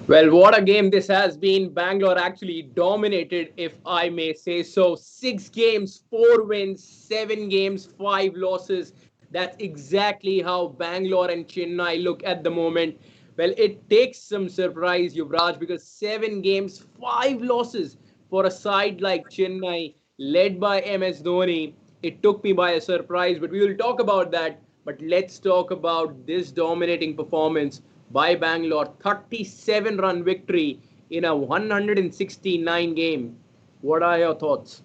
Well, what a game this has been. Bangalore actually dominated, if I may say so. 6 games, 4 wins, 7 games, 5 losses. That's exactly how Bangalore and Chennai look at the moment. Well, it takes some surprise, Yuvraj, because 7 games, 5 losses for a side like Chennai, led by MS Dhoni. It took me by a surprise, but we will talk about that. But let's talk about this dominating performance by Bangalore. 37-run victory in a 169 game. What are your thoughts?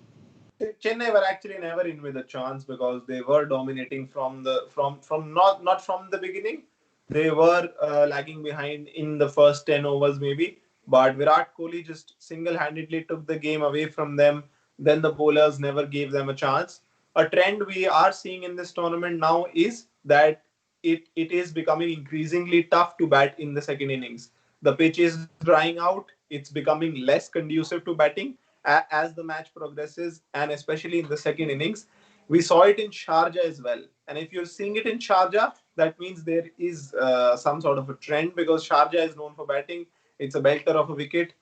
Chennai were actually never in with a chance because they were dominating from not from the beginning. They were lagging behind in the first 10 overs maybe, but Virat Kohli just single-handedly took the game away from them. Then the bowlers never gave them a chance. A trend we are seeing in this tournament now is that it is becoming increasingly tough to bat in the second innings. The pitch is drying out. It's becoming less conducive to batting as the match progresses, and especially in the second innings. We saw it in Sharjah as well. And if you're seeing it in Sharjah, that means there is some sort of a trend because Sharjah is known for batting. It's a belter of a wicket.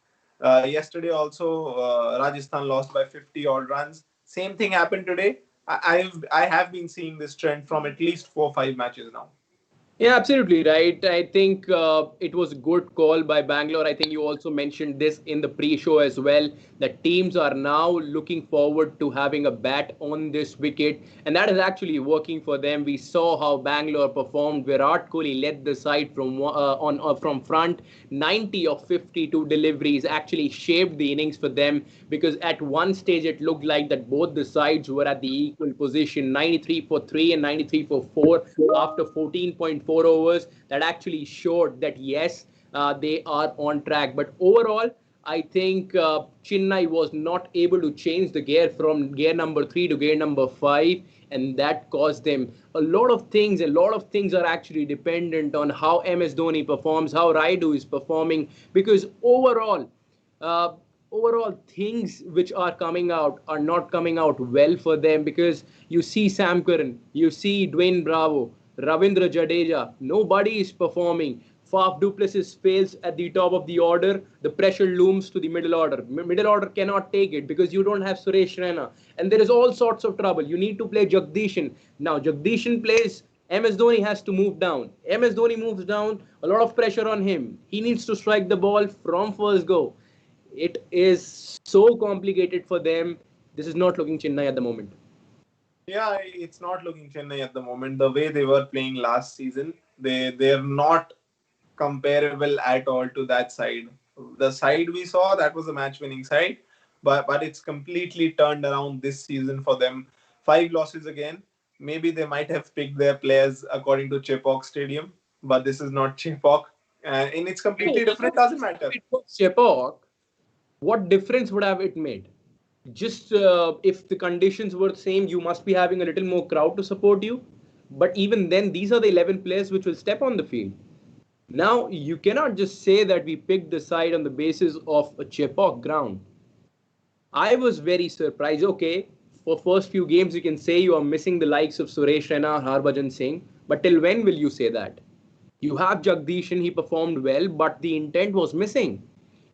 Yesterday also, Rajasthan lost by 50 odd runs. Same thing happened today. I have been seeing this trend from at least 4 5 matches now. Yeah, absolutely right. I think it was a good call by Bangalore. I think you also mentioned this in the pre-show as well. That teams are now looking forward to having a bat on this wicket, and that is actually working for them. We saw how Bangalore performed. Virat Kohli led the side from front. 90 of 52 deliveries actually shaped the innings for them because at one stage it looked like that both the sides were at the equal position. 93 for 3 and 93 for 4 after 14.4 overs. That actually showed that yes, they are on track. But overall, I think Chennai was not able to change the gear from gear number 3 to gear number 5, and that caused them a lot of things. A lot of things are actually dependent on how MS Dhoni performs, how Raidu is performing, because uh, overall things which are coming out are not coming out well for them because you see Sam Curran, you see Dwayne Bravo, Ravindra Jadeja, nobody is performing. Faf du Plessis fails at the top of the order. The pressure looms to the middle order. Middle order cannot take it because you don't have Suresh Raina. And there is all sorts of trouble. You need to play Jagdishan. Now, Jagdishan plays. MS Dhoni has to move down. MS Dhoni moves down. A lot of pressure on him. He needs to strike the ball from first go. It is so complicated for them. This is not looking Chennai at the moment. Yeah, it's not looking Chennai at the moment. The way they were playing last season, they're not comparable at all to that side. The side we saw, that was a match-winning side, but it's completely turned around this season for them. 5 losses again. Maybe they might have picked their players according to Chepauk Stadium, but this is not Chepauk, and it's No, completely even different. Doesn't if matter. it was Chepauk, what difference would have it made? Just if the conditions were the same, you must be having a little more crowd to support you. But even then, these are the 11 players which will step on the field. Now, you cannot just say that we picked the side on the basis of a Chepauk ground. I was very surprised. Okay, for first few games, you can say you are missing the likes of Suresh Raina or Harbhajan Singh. But till when will you say that? You have Jagdish and he performed well, but the intent was missing.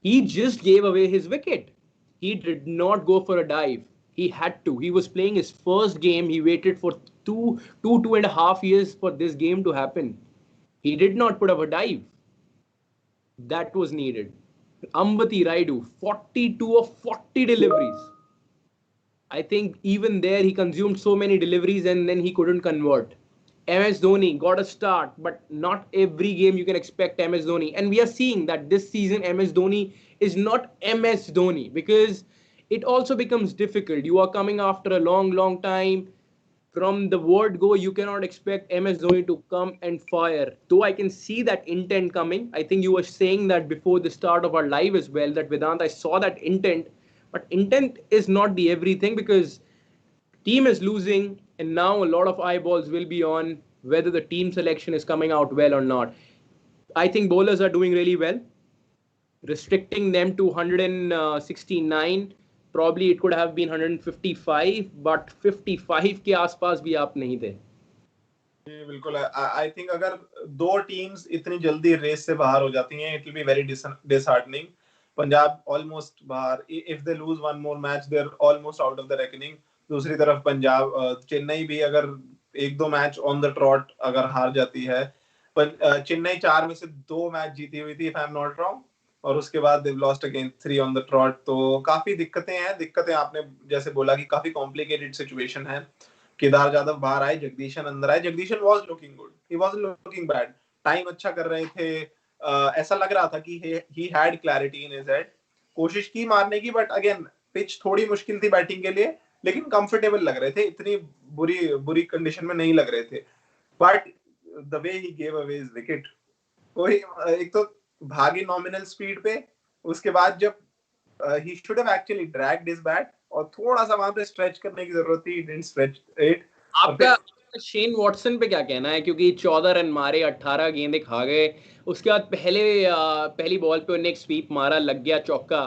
He just gave away his wicket. He did not go for a dive. He had to. He was playing his first game. He waited for 2.5 years for this game to happen. He did not put up a dive. That was needed. Ambati Raidu, 42 of 40 deliveries. I think even there he consumed so many deliveries and then he couldn't convert. MS Dhoni got a start, but not every game you can expect MS Dhoni. And we are seeing that this season MS Dhoni is not MS Dhoni because it also becomes difficult. You are coming after a long, long time. From the word go, you cannot expect MS Dhoni to come and fire. Though I can see that intent coming. I think you were saying that before the start of our live as well, that Vedant, I saw that intent. But intent is not the everything because team is losing and now a lot of eyeballs will be on whether the team selection is coming out well or not. I think bowlers are doing really well. Restricting them to 169, probably it could have been 155, but 55 के आसपास भी आप नहीं थे. जी बिल्कुल। I think अगर दो teams इतनी जल्दी रेस से बाहर हो जाती हैं, it will be very disheartening. Punjab almost बाहर, if they lose one more match they are almost out of the reckoning. दूसरी तरफ पंजाब, चेन्नई भी अगर एक दो मैच ऑन द ट्रॉट अगर हार जाती है, पर चेन्नई 4 में से 2 मैच जीती हुई थी if I am not wrong, और उसके बाद they lost again 3 on the trout. तो काफी दिक्कतें हैं। दिक्कतें आपने जैसे बोला कि काफी कॉम्प्लिकेटेड सिचुएशन है। केदार जाधव बाहर आए, जगदीशन अंदर आए। Jagadeesan was looking good, he was looking bad, time अच्छा कर रहे थे। ऐसा लग रहा था कि he had clarity in his head. कोशिश की मारने की, बट अगेन पिच थोड़ी मुश्किल थी बैटिंग के लिए, लेकिन कंफर्टेबल लग रहे थे, इतनी बुरी बुरी कंडीशन में नहीं लग रहे थे। But the way he gave away his wicket, कोई एक तो भागे नॉमिनल स्पीड पे, उसके बाद जब he should have actually dragged his bat और थोड़ा सा वहां पे स्ट्रेच करने की जरूरत थी, he didn't stretch it। और आपका फिर शेन वॉटसन पे क्या कहना है? क्योंकि 14 रन मारे, 18 गेंदें खा गए, उसके बाद पहली बॉल पे उन्हें एक स्वीप मारा, लग गया चौका।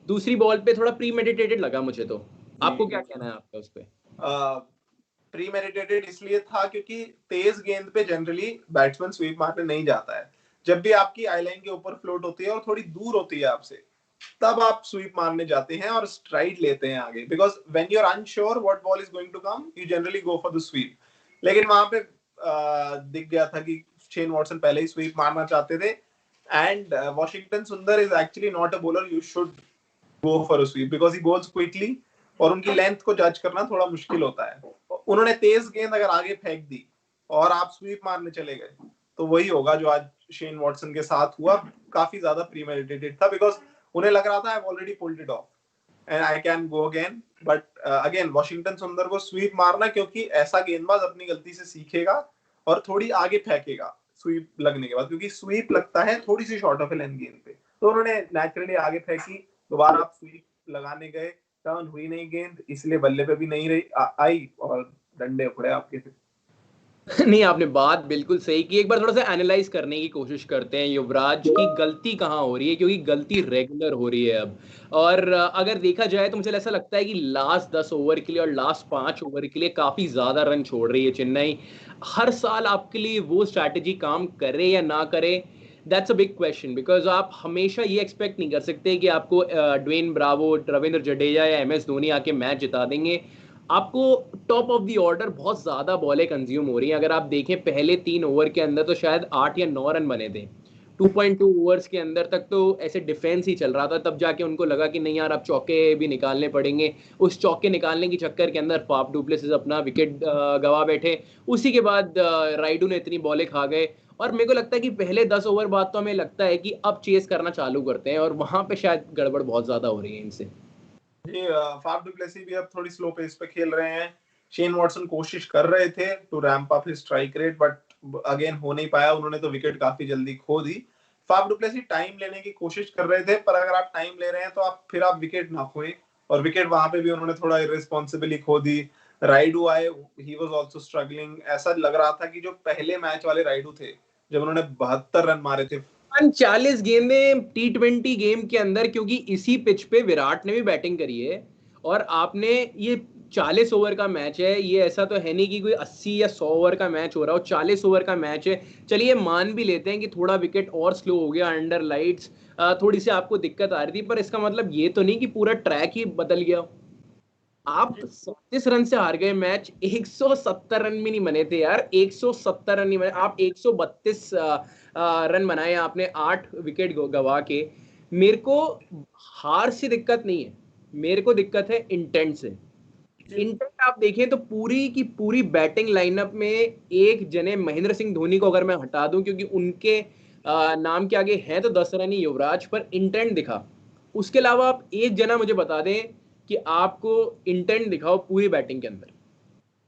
दूसरी बॉल पे थोड़ा प्रीमेडिटेटेड लगा मुझे तो। आपको क्या कहना है आपका उस पे? प्रीमेडिटेटेड इसलिए था क्योंकि तेज गेंद पे जनरली बैट्समैन स्वीप मारने नहीं जाता है। जब भी आपकी आई लाइन के ऊपर फ्लोट होती है और थोड़ी दूर होती है आपसे, तब आप स्वीप मारने जाते हैं और स्ट्राइड लेते हैं आगे, because when you are unsure what ball is going to come, you generally go for the sweep. लेकिन वहां पे दिख गया था कि शेन वॉटसन पहले ही स्वीप मारना चाहते थे, and Washington Sundar is actually not a bowler you should go for a sweep, because he bowls quickly, और उनकी लेंथ को जज करना थोड़ा मुश्किल होता है। उन्होंने तेज गेंद अगर आगे फेंक दी और आप स्वीप मारने चले गए, तो वही होगा जो आज शेन वॉटसन के साथ हुआ। काफी ज्यादा प्रीमेडिटेटेड था, बिकॉज उन्हें लग रहा था I have already pulled it of and I can go again. But again Washington सुंदर को स्वीप मारना, क्योंकि ऐसा गेंदबाज अपनी गलती से सीखेगा और थोड़ी आगे फेंकेगा स्वीप लगने के बाद, क्योंकि स्वीप लगता है थोड़ी सी शॉर्ट ऑफ लेंथ गेंद पे, तो उन्होंने नेचुरली आगे फेंकी। दोबारा आप स्वीप लगाने गए, टर्न हुई नहीं गेंद, इसलिए बल्ले पे भी नहीं रही आई और डंडे उखड़े आपके फिर। नहीं, आपने बात बिल्कुल सही की। एक बार थोड़ा सा एनालाइज करने की कोशिश करते हैं युवराज की गलती कहाँ हो रही है, क्योंकि गलती रेगुलर हो रही है अब। और अगर देखा जाए तो मुझे ऐसा लगता है कि लास्ट 10 ओवर के लिए और लास्ट 5 ओवर के लिए काफी ज्यादा रन छोड़ रही है चेन्नई। हर साल आपके लिए वो स्ट्रैटेजी काम करे या ना करे, that's a big question. Because आप हमेशा ये एक्सपेक्ट नहीं कर सकते कि आपको ड्वेन ब्रावो, रविंद्र जडेजा या एम एस धोनी आके मैच जिता देंगे। आपको टॉप ऑफ द ऑर्डर बहुत ज्यादा बॉलें कंज्यूम हो रही हैं। अगर आप देखें पहले 3 ओवर के अंदर तो शायद 8 या 9 रन बने थे। 2.2 ओवर्स के अंदर तक तो ऐसे डिफेंस ही चल रहा था, तब जाके उनको लगा कि नहीं यार अब चौके भी निकालने पड़ेंगे। उस चौके निकालने की चक्कर के अंदर फाफ डुप्लेसिस अपना विकेट गवा बैठे। उसी के बाद राइडू ने इतनी बॉलें खा गए। और मेरे को लगता है कि पहले 10 ओवर बाद तो हमें लगता है कि अब चेस करना चालू करते हैं, और वहां पे शायद गड़बड़ बहुत ज्यादा हो रही है इनसे। जी, फाफ डुप्लेसी भी अब थोड़ी स्लो पेस पे खेल रहे हैं। शेन वॉटसन कोशिश कर रहे थे to ramp up his strike rate, but again हो नहीं पाया। उन्होंने तो विकेट काफी जल्दी खो दी। फाफ डुप्लेसी टाइम लेने की कोशिश कर रहे थे, पर अगर आप टाइम ले रहे हैं तो आप विकेट ना खोएं, और विकेट वहां पे भी उन्होंने थोड़ा इररिस्पॉन्सिबली खो दी। राइडू आए, ही वाज आल्सो स्ट्रगलिंग। ऐसा लग रहा था कि जो पहले मैच वाले राइडू थे, जब उन्होंने 72 रन मारे थे। 40 गेंदें T20 गेम के अंदर, क्योंकि इसी पिच पे विराट ने भी बैटिंग करी है। और आपने ये 40 ओवर का मैच है, ये ऐसा तो है नहीं कि कोई 80 या 100 ओवर का मैच हो रहा हो। 40 ओवर का मैच है। चलिए मान भी लेते हैं कि थोड़ा विकेट और स्लो हो गया अंडर लाइट्स, थोड़ी सी आपको दिक्कत आ रही थी, पर इसका मतलब ये तो नहीं कि पूरा ट्रैक ही बदल गया। आप 37 रन से हार गए मैच। 170 रन भी नहीं बने थे यार, 170 रन नहीं बने। आप 132 रन बनाए आपने, 8 विकेट गवा के। मेरे को हार से दिक्कत नहीं है, मेरे को दिक्कत है इंटेंट से। इंटेंट आप देखें तो पूरी की पूरी बैटिंग लाइनअप में एक जने महेंद्र सिंह धोनी को अगर मैं हटा दूं, क्योंकि उनके नाम के आगे हैं तो 10 रन ही युवराज, पर इंटेंट दिखा। उसके अलावा आप एक जना मुझे बता दें कि आपको इंटेंट दिखाओ पूरी बैटिंग के अंदर।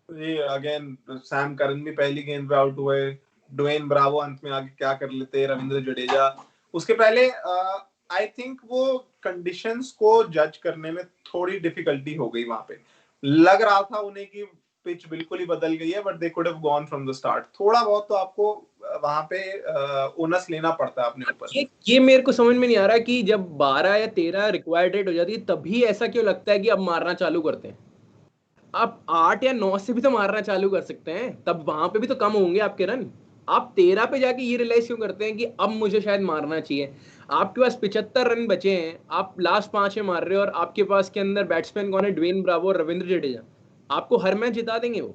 जी, अगेन सैम करन भी पहली गेंद पे आउट हुए। ड्वेन ब्रावो अंत में आगे क्या कर लेते, रविंद्र जडेजा। उसके पहले आई थिंक वो कंडीशंस को जज करने में थोड़ी डिफिकल्टी हो गई वहां पे। लग रहा था उन्हें कि पिच बिल्कुल ही बदल गई है, but they could have gone from the start. थोड़ा बहुत तो आपको वहां पे ओनस लेना पड़ता है अपने ऊपर। ये मेरे को समझ में नहीं आ रहा कि जब 12 या 13 रिक्वायर्ड रेट हो जाती है, तभी ऐसा क्यों लगता है कि अब मारना चालू करते हैं। आप 8 या 9 से भी तो मारना चालू कर सकते हैं, तब वहां पे भी तो कम होंगे आपके रन। आप 13 पे जाके ये रियलाइज क्यों करते हैं कि अब मुझे शायद मारना चाहिए? आपके पास 75 रन बचे हैं, आप लास्ट 5 में मार रहे हो, और आपके पास के अंदर बैट्समैन कौन है? ड्वेन ब्रावो और रविंद्र जडेजा। आपको हर मैच जिता देंगे वो।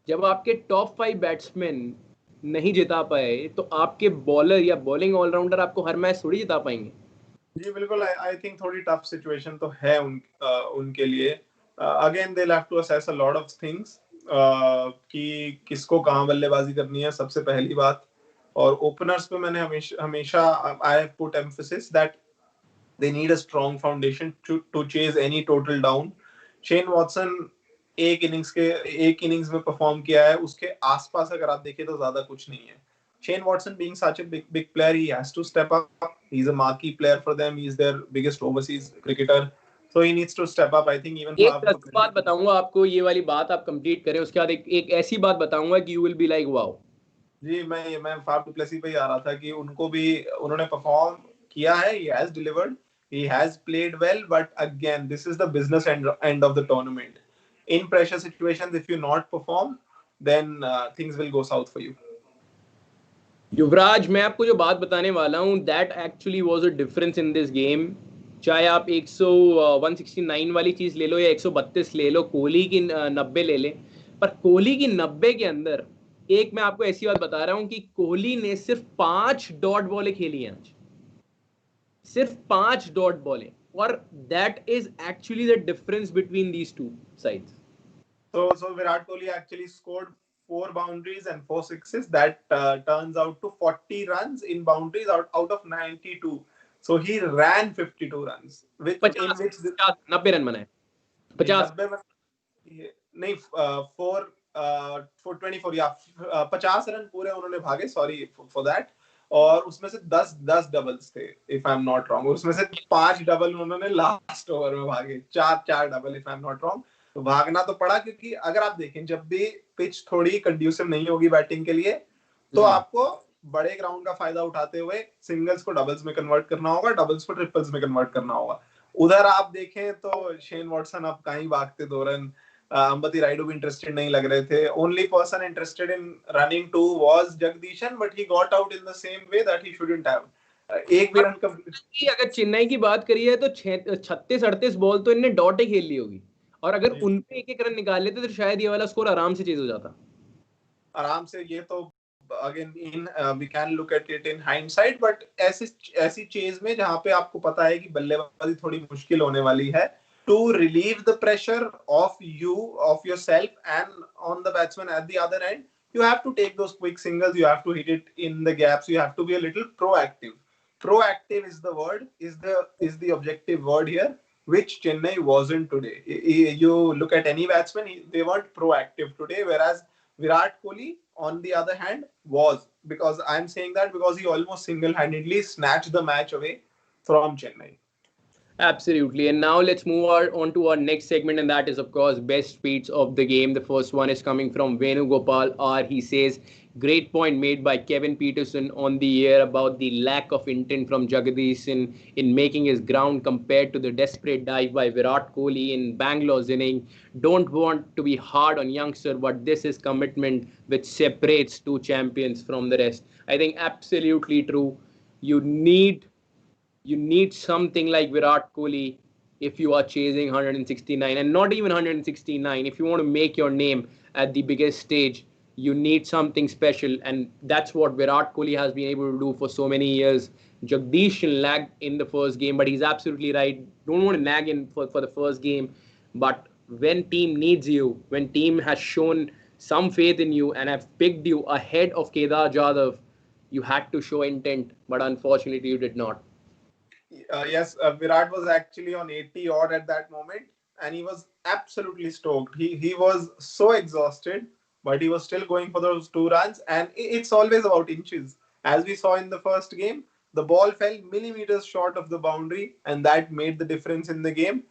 जब आपके टॉप 5 बैट्समैन नहीं जिता पाए, तो आपके बॉलर या बॉलिंग ऑलराउंडर आपको हर मैच थोड़ी जिता पाएंगे। जी बिल्कुल, आई थिंक थोड़ी टफ सिचुएशन तो है उनके लिए। Again they have to assess a lot of things कि किसको कहाँ बल्लेबाजी करनी है, सबसे पहली बात। और ओपनर्स पे मैंने हमेशा हमेशा I have put emphasis that they need a strong foundation to chase any total down. Shane Watson एक इनिंग्स में परफॉर्म किया है, उसके आसपास अगर आप देखें तो ज्यादा कुछ नहीं है। Shane Watson being such a big player, he has to step up. He's a marquee player for them. He's their biggest overseas cricketer, so he needs to step up. I think even एक Faf du रसू Plessis. बात बताऊंगा आपको, ये वाली बात आप complete करें, उसके बाद एक ऐसी बात बताऊंगा कि you will be like wow. जी, मैं फाफ डु प्लेसी पे ही आ रहा था कि उनको भी उन्होंने परफॉर्म किया है, he has delivered, he has played well, but again this is the business end of the tournament. In pressure situations, if you not perform, then things will go south for you. युवराज, मैं आपको जो बात बताने वाला हूँ, that actually was a difference in this game. चाहे आप 169 वाली चीज ले लो या 132 ले लो, कोहली की 90 ले लें, पर कोहली की 90 के अंदर एक मैं आपको ऐसी बात बता रहा हूँ कि कोहली ने सिर्फ 5 डॉट बॉलें खेली हैं आज। सिर्फ 5 डॉट बॉलें, और that is actually the difference between these two sides. So Virat Kohli actually scored 4 boundaries and 4 sixes. That turns out to 40 runs in boundaries out of 92. So he ran 52 runs, which in 50, which 90 run बनाए, नहीं 50। 90 में नहीं, four 424 या 50 run पूरे उन्होंने भागे, sorry for that. और उसमें से 10 डबल्स थे if I am not wrong, उसमें से 5 डबल उन्होंने लास्ट ओवर में भागे, चार चार double if I am not wrong. तो भागना तो पड़ा, क्योंकि अगर आप देखें जब भी पिच थोड़ी कंड्यूसिव नहीं होगी बैटिंग के लिए, तो आपको बड़े ग्राउंड का फायदा उठाते हुए सिंगल्स को डबल्स में कन्वर्ट करना होगा, डबल्स को ट्रिपल्स में कन्वर्ट करना होगा। उधर आप देखें तो शेन वॉटसन अब कहीं भागते 2 रन, अंबती राइडू भी इंटरेस्टेड नहीं लग रहे थे। Only person interested in running too was Jagadeesan, but he got out in the same way that he shouldn't have. एक भी रन कि अगर चेन्नई की बात करिए तो 36-38 बॉल तो इनने डॉट ही खेल ली होगी, और अगर उन पे एक एक रन निकाल लेते तो शायद ये वाला स्कोर आराम से चेज हो जाता। आराम से। ये तो again in we can look at it in hindsight, but ऐसी ऐसी चेज में जहां पे आपको पता है कि बल्लेबाजी थोड़ी मुश्किल होने वाली है, to relieve the pressure of yourself and on the batsman at the other end, you have to take those quick singles, you have to hit it in the gaps, you have to be a little proactive. Proactive is the word, is the objective word here, which Chennai wasn't today. You look at any batsman, they weren't proactive today, whereas Virat Kohli on the other hand was, because I'm saying that because he almost single-handedly snatched the match away from Chennai. Absolutely. And now let's move on to our next segment, and that is, of course, best tweets of the game. The first one is coming from Venu Gopal R. He says, great point made by Kevin Peterson on the air about the lack of intent from Jagadish in making his ground compared to the desperate dive by Virat Kohli in Bangalore's inning. Don't want to be hard on youngster, but this is commitment which separates two champions from the rest. I think absolutely true. You need you need something like Virat Kohli if you are chasing 169, and not even 169. If you want to make your name at the biggest stage, you need something special, and that's what Virat Kohli has been able to do for so many years. Jagdish lagged in the first game, but he's absolutely right. Don't want to nag in for the first game, but when team needs you, when team has shown some faith in you and have picked you ahead of Kedar Jadhav, you had to show intent, but unfortunately you did not. Yes, Virat was actually on 80 odd at that moment, and he was absolutely stoked. He was so exhausted, but he was still going for those 2 runs. And it's always about inches, as we saw in the first game. The ball fell millimeters short of the boundary, and that made the difference in the game.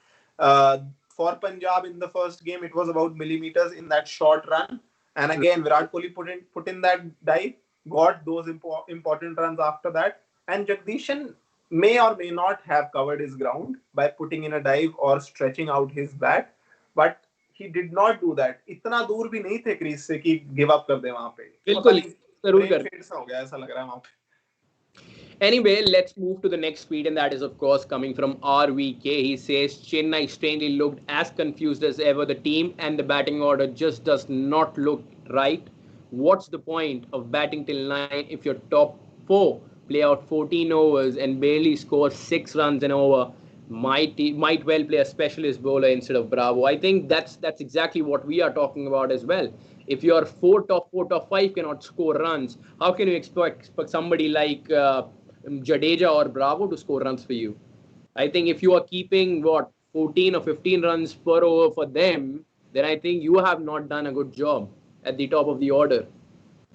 For Punjab in the first game, it was about millimeters in that short run. And again, Virat Kohli put in that dive, got those important runs after that. And Jagdishan may or may not have covered his ground by putting in a dive or stretching out his bat, but he did not do that. इतना दूर भी नहीं थे crease से कि give up कर दे वहां पे. पता बिल्कुल नहीं जरूर ब्रेन कर. फेड सा हो गया ऐसा लग रहा है वहां पे. Anyway, let's move to the next tweet, and that is, of course, coming from RVK. He says Chennai strangely looked as confused as ever. The team and the batting order just does not look right. What's the point of batting till 9 if your top 4 play out 14 overs and barely score 6 runs an over? Might well play a specialist bowler instead of Bravo. I think that's exactly what we are talking about as well. If your four, top five cannot score runs, how can you expect somebody like Jadeja or Bravo to score runs for you? I think if you are keeping what 14 or 15 runs per over for them, then I think you have not done a good job at the top of the order.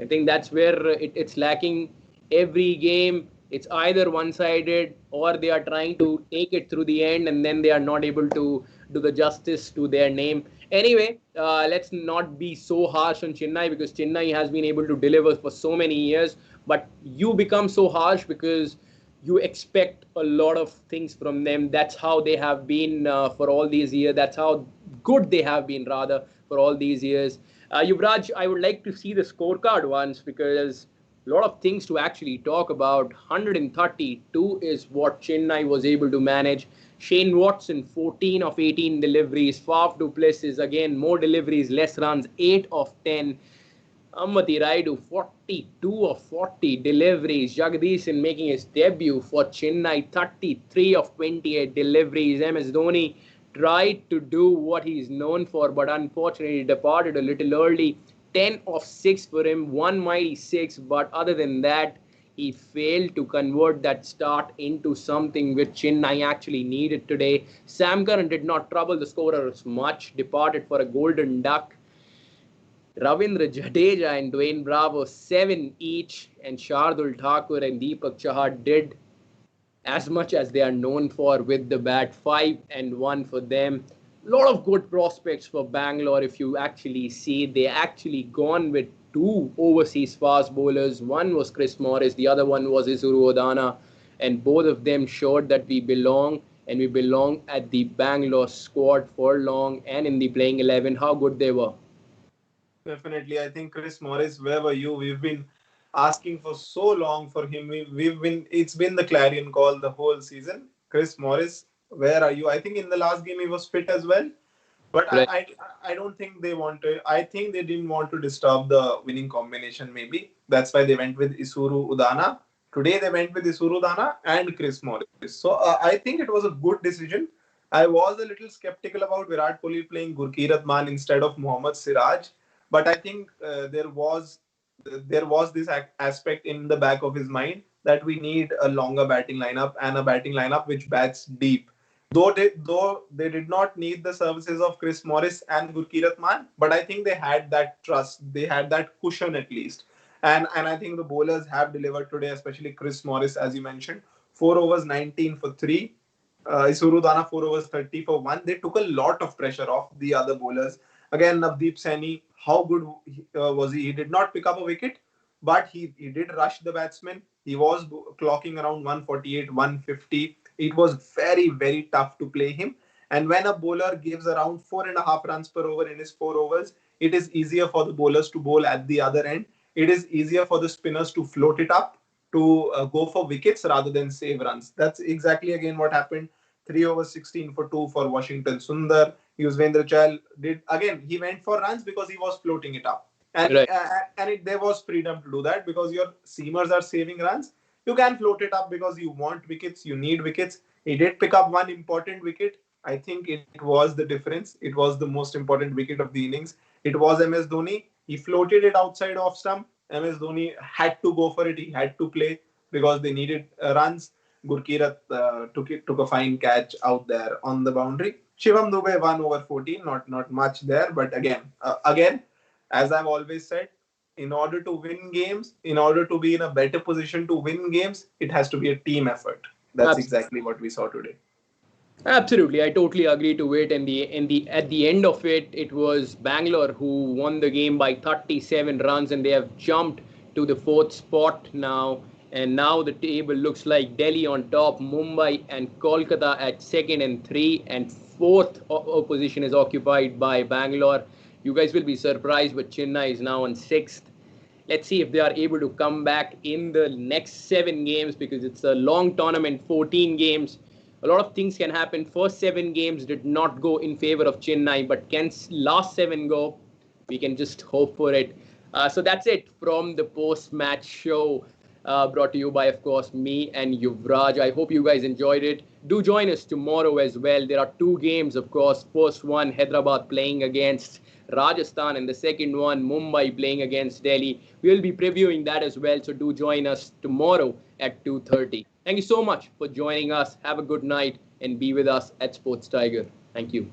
I think that's where it's lacking every game. It's either one-sided or they are trying to take it through the end and then they are not able to do the justice to their name. Anyway, let's not be so harsh on Chennai because Chennai has been able to deliver for so many years. But you become so harsh because you expect a lot of things from them. That's how they have been for all these years. That's how good they have been, rather, for all these years. Yuvraj, I would like to see the scorecard once because a lot of things to actually talk about. 132 is what Chennai was able to manage. Shane Watson, 14 of 18 deliveries. Faf du Plessis, again, more deliveries, less runs, 8 of 10. Amati Raidu, 42 of 40 deliveries. Jagdishan making his debut for Chennai, 33 of 28 deliveries. MS Dhoni tried to do what he's known for, but unfortunately departed a little early. 10 of 6 for him, one mighty 6, but other than that, he failed to convert that start into something which Chennai actually needed today. Sam Curran did not trouble the scorers much, departed for a golden duck. Ravindra Jadeja and Dwayne Bravo, 7 each, and Shardul Thakur and Deepak Chahar did as much as they are known for with the bat. 5 and 1 for them. A lot of good prospects for Bangalore if you actually see. They actually gone with two overseas fast bowlers. One was Chris Morris, the other one was Isuru Odana, and both of them showed that we belong and we belong at the Bangalore squad for long and in the playing 11. How good they were. Definitely, I think Chris Morris, where were you? We've been asking for so long for him. We've been, it's been the clarion call the whole season. Chris Morris, where are you? I think in the last game he was fit as well, but Right. I don't think they want to. I think they didn't want to disturb the winning combination. Maybe that's why they went with Isuru Udana. Today they went with Isuru Udana and Chris Morris. So I think it was a good decision. I was a little skeptical about Virat Kohli playing Gurkeerat Maan instead of Mohammad Siraj, but I think there was this aspect in the back of his mind that we need a longer batting lineup and a batting lineup which bats deep. Though they did not need the services of Chris Morris and Gurkeerat Maan, but I think they had that trust, they had that cushion at least, and I think the bowlers have delivered today, especially Chris Morris, as you mentioned, 4 overs 19 for three. Isuru Dana 4 overs 30 for one. They took a lot of pressure off the other bowlers. Again, Navdeep Saini, how good was he? He did not pick up a wicket, but he did rush the batsman. He was clocking around 148, 150. It was very, very tough to play him. And when a bowler gives around 4.5 runs per over in his 4 overs, it is easier for the bowlers to bowl at the other end. It is easier for the spinners to float it up to go for wickets rather than save runs. That's exactly again what happened. 3 overs 16 for 2 for Washington Sundar. Yuzvendra Chahal did again. He went for runs because he was floating it up, Right. there was freedom to do that because your seamers are saving runs. You can float it up because you want wickets. You need wickets. He did pick up one important wicket. I think it was the difference. It was the most important wicket of the innings. It was MS Dhoni. He floated it outside off stump. MS Dhoni had to go for it. He had to play because they needed runs. Gurkeerat took a fine catch out there on the boundary. Shivam Dube 1 over 14, not much there, but again, as I've always said, in order to win games, in order to be in a better position to win games, it has to be a team effort. That's exactly what we saw today. Absolutely, I totally agree to it. And the at the end of it, it was Bangalore who won the game by 37 runs, and they have jumped to the fourth spot now. And now the table looks like Delhi on top, Mumbai and Kolkata at second and three, and position is occupied by Bangalore. You guys will be surprised, but Chennai is now on 6th. Let's see if they are able to come back in the next 7 games, because it's a long tournament, 14 games. A lot of things can happen. First 7 games did not go in favor of Chennai, but can last 7 go? We can just hope for it. So that's it from the post-match show, brought to you by, of course, me and Yuvraj. I hope you guys enjoyed it. Do join us tomorrow as well. There are 2 games, of course. First one, Hyderabad playing against Rajasthan, and the second one, Mumbai playing against Delhi. We'll be previewing that as well, so do join us tomorrow at 2:30. Thank you so much for joining us. Have a good night and be with us at Sports Tiger. Thank you.